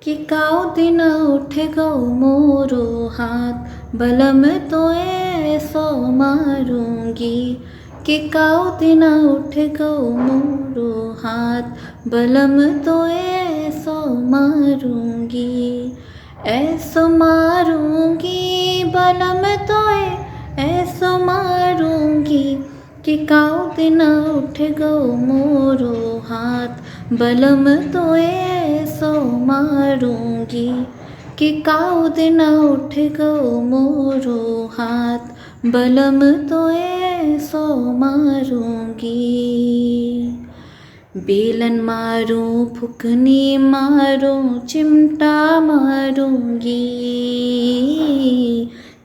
कि काऊ दिन उठ गो मोरो हाथ बलम तो ऐसो मारूंगी। कि काऊ दिन उठ गो मोरो हाथ बलम तो ऐसो मारूंगी। ऐसो मारूंगी बलम तो ऐसो मारूंगी। कि काऊ दिन उठ गो मोरो हाथ बलम तो ऐसो मारूंगी। कि काऊ दिन उठ गो मोरो हाथ बलम तो ऐसो मारूंगी। बेलन मारूं फुकनी मारूं चिमटा मारूंगी।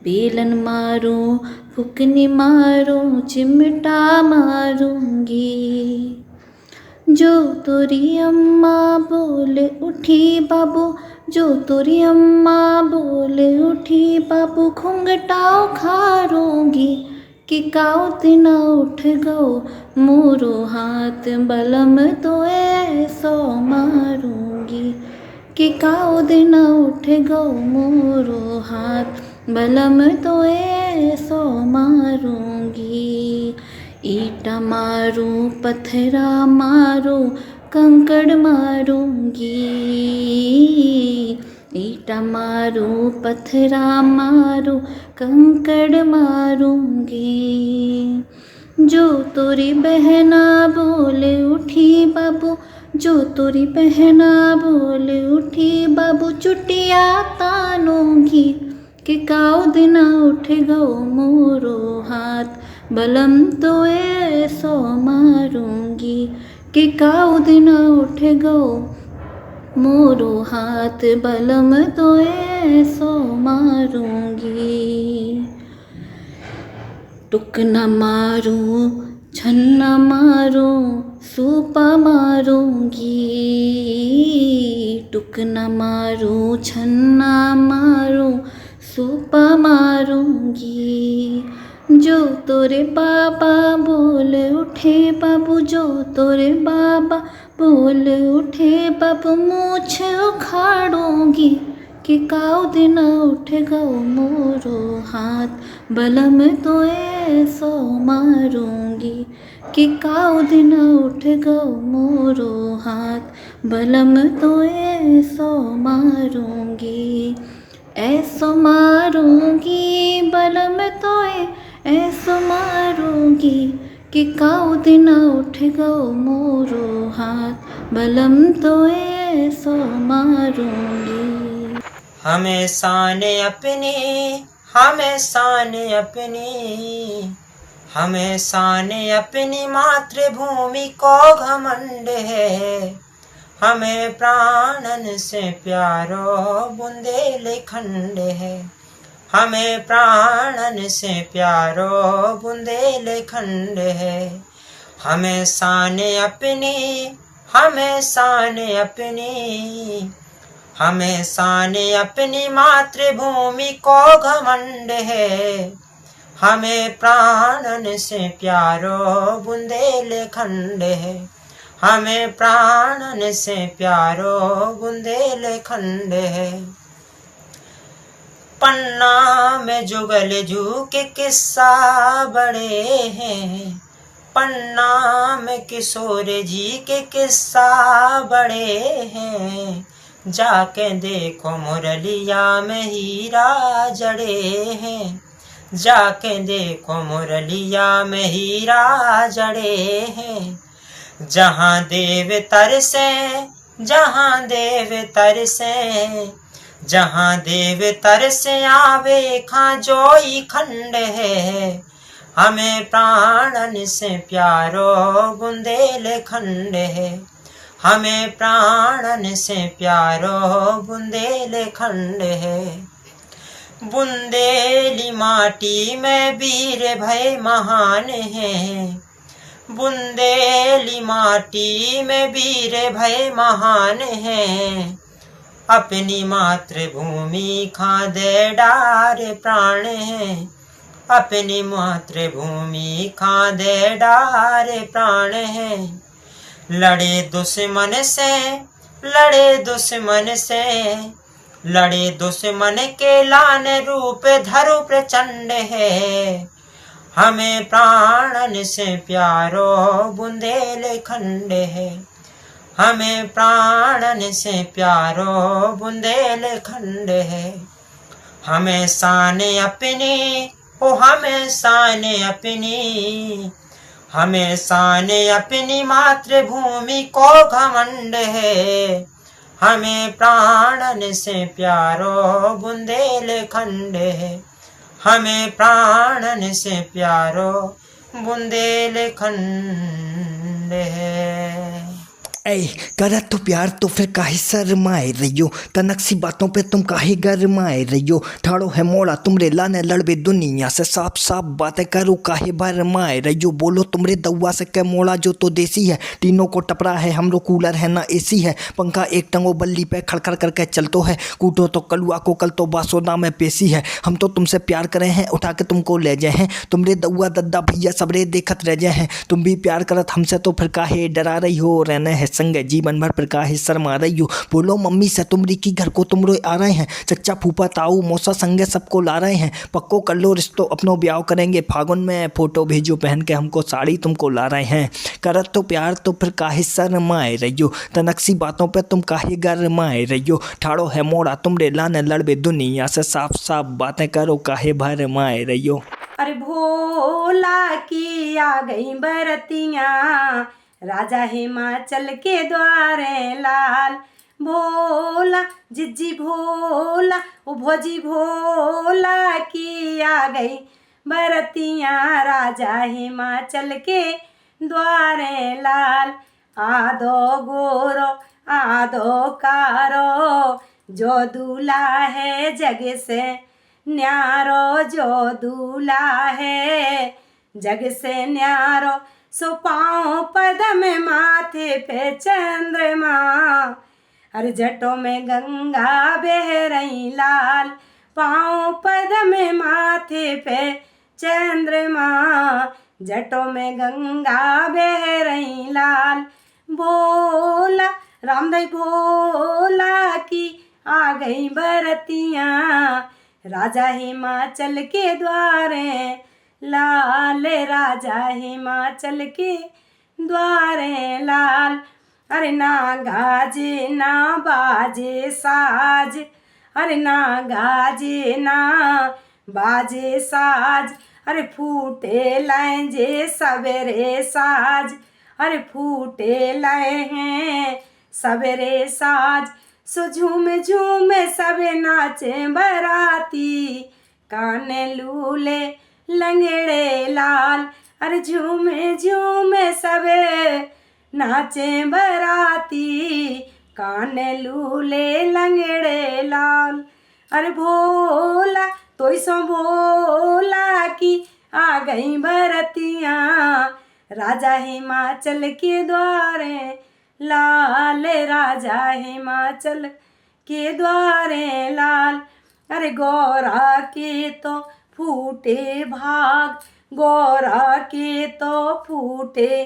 बेलन मारूं फुकनी मारूं चिमटा मारूंगी। जो तोरी अम्मा बोल उठी बाबू, जो तोरी अम्मा बोल उठी बाबू घूंघटा उखारूंगी। कि काऊ दिन उठ गो मोरो हाथ बलम तो ऐसो मारूंगी। कि काऊ दिन उठ गो मोरो हाथ बलम तो ऐसो मारूंगी। ईटा मारूं पत्थरा मारूं कंकड़ मारूंगी। ईटा मारूं पत्थरा मारूं कंकड़ मारूंगी। जो तोरी बहना बोल उठी बाबू, जो तोरी बहना बोल उठी बाबू चुटिया तानूंगी। कि काऊ दिन उठ गो मोरो हाथ बलम तो ऐसो मारूंगी। कि काऊ दिन उठ गो मोरो हाथ बलम तो ऐसो मारूंगी। टुक न मारूं छन न मारूं सूपा मारूंगी। टुक न मारूं छन न मारूं सूपा मारूंगी। जो तोरे बाबा बोल उठे बाबू, जो तोरे बाबा बोल उठे बाबू मूछ उखाड़ूंगी। कि काऊ दिन उठ गो मोरो हाथ बलम तो ऐसो मारूंगी। कि काऊ दिन उठ गो मोरो हाथ बलम तो ऐसो मारूंगी। ऐसो मारूंगी बलम तो ऐसो मारूंगी। कि काऊ दिन उठ गो मोरो हाथ बलम तो ऐसो मारूंगी। हमेशा ने अपनी, हमेशा ने अपनी, हमेशा ने अपनी मातृभूमि को घमंड है। हमें प्राणन से प्यारो बुंदेलखंड है। हमें प्राणन से प्यारो बुंदेलखंड है। हमेशा ने अपनी, हमेशा ने अपनी, हमेशा ने अपनी मातृभूमि को घमंड है। हमें प्राणन से प्यारो बुंदेलखंड है। हमें प्राणन से प्यारो बुंदेलखंड है। पन्ना में जुगल जू के किस्सा बड़े हैं। पन्ना में किशोर जी के किस्सा बड़े हैं। जाके देखो मुरलिया में हीरा जड़े हैं। जाके देखो मुरलिया में हीरा जड़े हैं। जहाँ देव तरसे, जहाँ देव तरसे, जहाँ देव तरसे आवे खां जोई खंड है। हमें प्राणन से प्यारो बुंदेलखंड है। हमें प्राणन से प्यारो बुंदेलखंड है। बुंदेली माटी में वीर भय महान है। बुंदेली माटी में वीर भय महान है। अपनी मातृभूमि खादे डार प्राण है। अपनी मातृभूमि खादे डार प्राण है। लड़े दुश्मन से, लड़े दुश्मन से, लड़े दुश्मन के लान रूप धरु प्रचंड है। हमें प्राणन से प्यारो बुंदेलखंड है, हमें प्राणन से प्यारो बुंदेलखंड है। हमें शान अपनी, ओ हमें शान अपनी, हमें शान अपनी मातृभूमि को घमंड है। हमें प्राणन से प्यारो बुंदेलखंड है, हमें प्राणन से प्यारो बुंदेलखंड है। ऐ करत तो प्यार तो फिर काहे शर्माए रहियो, तनक सी बातों पे तुम काहे गरमाए रहियो। ठाड़ो है मोड़ा तुमरे लाने लड़बे दुनिया से, साफ साफ बातें करो काहे भरमाए रहियो। बोलो तुमरे दउआ से के मोड़ा जो तो देसी है, तीनों को टपरा है हमरो कूलर है ना एसी है। पंखा एक टंगो बल्ली पे खड़खड़ करके चलतो है, कूटो तो कलुआ को कल तो बासोदा में पेशी है। हम तो तुमसे प्यार करे हैं उठा के तुमको ले जाए हैं, तुमरे दउआ दद्दा भैया सबरे देखत रह जाए हैं। तुम भी प्यार करत हमसे तो फिर काहे डरा रही हो, रहने है संग जीवन भर प्रकाश शर्मा रही हो। बोलो मम्मी से तुमरी की घर को तुमरो आ रहे हैं, चच्चा फूफा ताऊ मौसा संगे सबको ला रहे हैं। पक्को कर लो रिश्तो अपनो ब्याह करेंगे फागुन में, फोटो भेजो पहन के हमको साड़ी तुमको ला रहे हैं। करत तो प्यार तो फिर काहे शर्माए रहियो, तनक सी बातों पे तुम काहे गरमाए रहियो। ठाड़ो है मोड़ा तुमरे लाने लड़बे दुनिया से, साफ साफ बातें करो काहे भरमाए रहियो। अरे भोला की आ गई बरतियाँ, राजा हिमाचल के द्वारे लाल। भोला जिज्जी भोला, ओ भोजी भोला की आ गई बरतियाँ, राजा हिमाचल के द्वारे लाल। आधो गोरो आधो कारो, जो दूल्हा है जग से न्यारो, जो दूल्हा है जग से न्यारो। सो पाँव पद में माथे पे चंद्रमा, हर जटों में गंगा बह रही लाल। पाँव पद में माथे पे चंद्रमा, जटों में गंगा बह रही लाल। भोला रामदई भोला की आ गई बरतियाँ, राजा हिमाचल के द्वारे लाल, राजा हिमाचल के द्वारे लाल। अरे ना गाजे ना बाजे साज, अरे ना गाजे ना बाजे साज। अरे फूटे लाए जे सवेरे साज, अरे फूटे लाए हैं सवेरे साज। सो झूम झूम सब नाचे बराती, काने लूले लंगड़े लाल। अरे झूम झूम सब नाचे बराती, काने लूले लंगड़े लाल। अरे भोला तोई सो भोला की आ गई बरतियाँ, राजा हिमाचल के द्वारे लाल, राजा हिमाचल के द्वारे लाल। अरे गौरा के तो फूटे भाग, गौरा के तो फूटे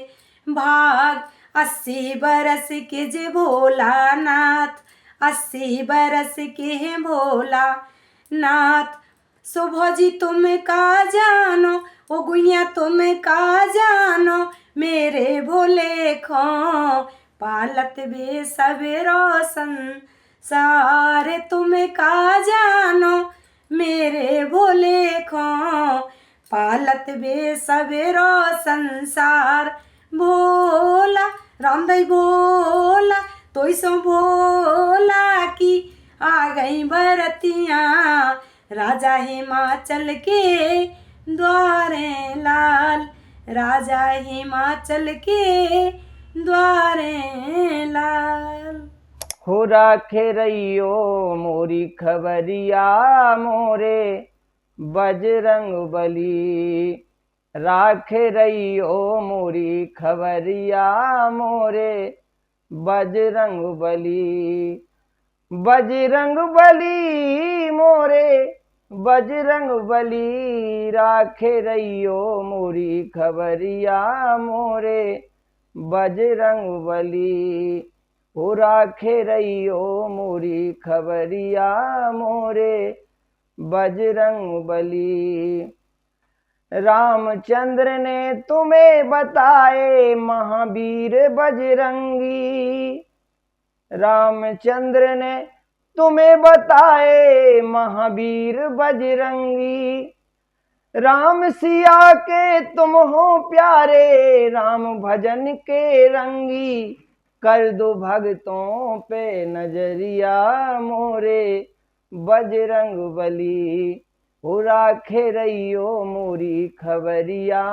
भाग। 80 बरस के जे भोलानाथ, 80 बरस के हैं भोलानाथ। सो भौजी तुम का जानो, ओ गुइया तुम का जानो, मेरे भोले खो पालत बे सब रोशन सारे। तुम का जानो मेरे भोले खो पालत बे सब संसार। भोला रामदई भोला तोई सो भोला की आ गई बरतियाँ, राजा हिमाचल के द्वारे लाल, राजा हिमाचल के द्वारे लाल। हो राखे रहियो मोरी खबरिया मोरे बजरंग बली, राखे रहियो मोरी खबरिया मोरे बजरंग बली। बजरंग बली मोरे बजरंग बली, राखे रहियो मोरी खबरिया मोरे बजरंग बली। हो राखे रहियो मोरी खबरिया मोरे बजरंग बली। रामचंद्र ने तुम्हें बताए महावीर बजरंगी। रामचंद्र ने तुम्हें बताए महावीर बजरंगी। राम सिया के तुम हो प्यारे राम भजन के रंगी। कर दो भक्तों पे नजरिया मोरे बजरंग बली। हो राखे रहियो मोरी खबरिया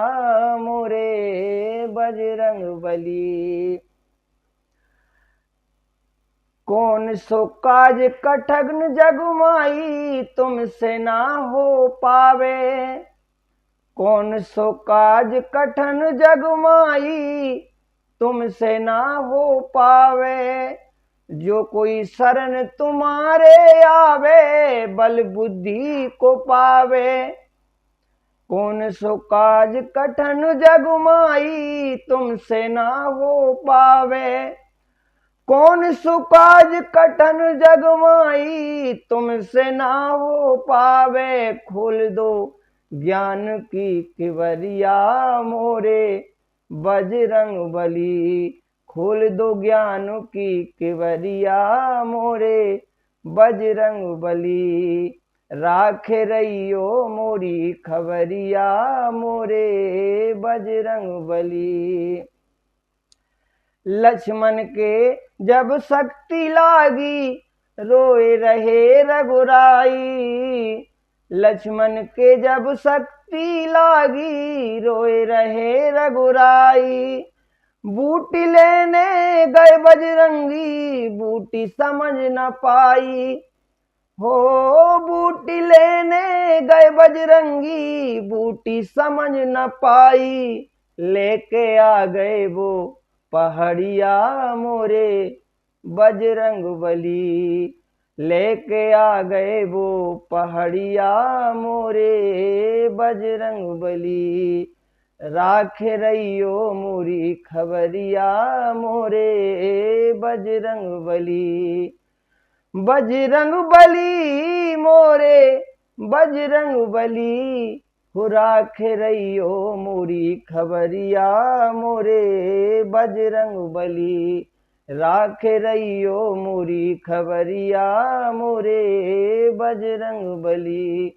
मोरे बजरंग बली। कौन सो काज कठिन जगमाई तुमसे ना हो पावे। कौन सो काज कठिन जगमाई तुमसे ना हो पावे। जो कोई शरण तुम्हारे आवे बल बुद्धि को पावे। कौन सो काज कठिन जगमाई तुमसे ना हो पावे। कौन सो काज कठिन जगमाई तुमसे ना हो पावे। खोल दो ज्ञान की किवरिया मोरे बजरंग बली। खोल दो ज्ञान की किवरिया मोरे बजरंग बली। राखे रहियो मोरी खबरिया मोरे बजरंग बली। लक्ष्मण के जब शक्ति लागी रोए रहे रघुराई। लक्ष्मण के जब शक्ति लागी रोए रहे रघुराई। बूटी लेने गए बजरंगी बूटी समझ न पाई। हो बूटी लेने गए बजरंगी बूटी समझ न पाई। लेके आ गए वो पहाड़िया मोरे बजरंग बली। लेके आ गए वो पहाड़िया मोरे बजरंग बली। राखे रहियो मोरी खबरिया मोरे बजरंग बली। बजरंग बली मोरे बजरंग बली। हो राखे रहियो मोरी खबरिया मोरे बजरंग बली। राखे रहियो मोरी खबरिया मोरे बजरंग बली।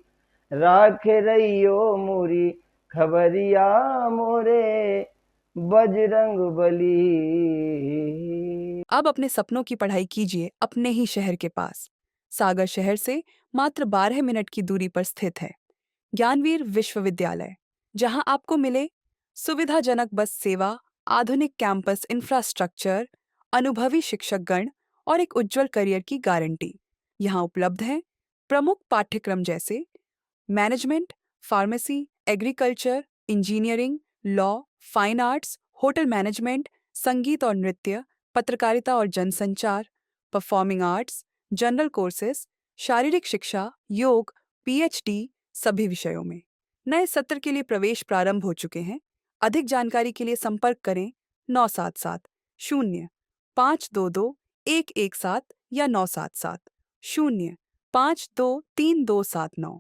राखे रहियो मोरी खबरिया मोरे बजरंग बली। अब अपने सपनों की पढ़ाई कीजिए अपने ही शहर के पास। सागर शहर से मात्र 12 मिनट की दूरी पर स्थित है ज्ञानवीर विश्वविद्यालय, जहां आपको मिले सुविधाजनक बस सेवा, आधुनिक कैंपस इंफ्रास्ट्रक्चर, अनुभवी शिक्षकगण और एक उज्जवल करियर की गारंटी। यहाँ उपलब्ध है प्रमुख पाठ्यक्रम जैसे management, pharmacy, agriculture, engineering, law, fine arts, hotel management, संगीत और नृत्य, पत्रकारिता और जनसंचार, परफॉर्मिंग आर्ट्स, जनरल कोर्सेज, शारीरिक शिक्षा, योग, पीएचडी सभी विषयों में। नए सत्र के लिए प्रवेश प्रारंभ हो चुके हैं। अधिक जानकारी के लिए संपर्क करें 977 0 522 117 या 977 0 523 279।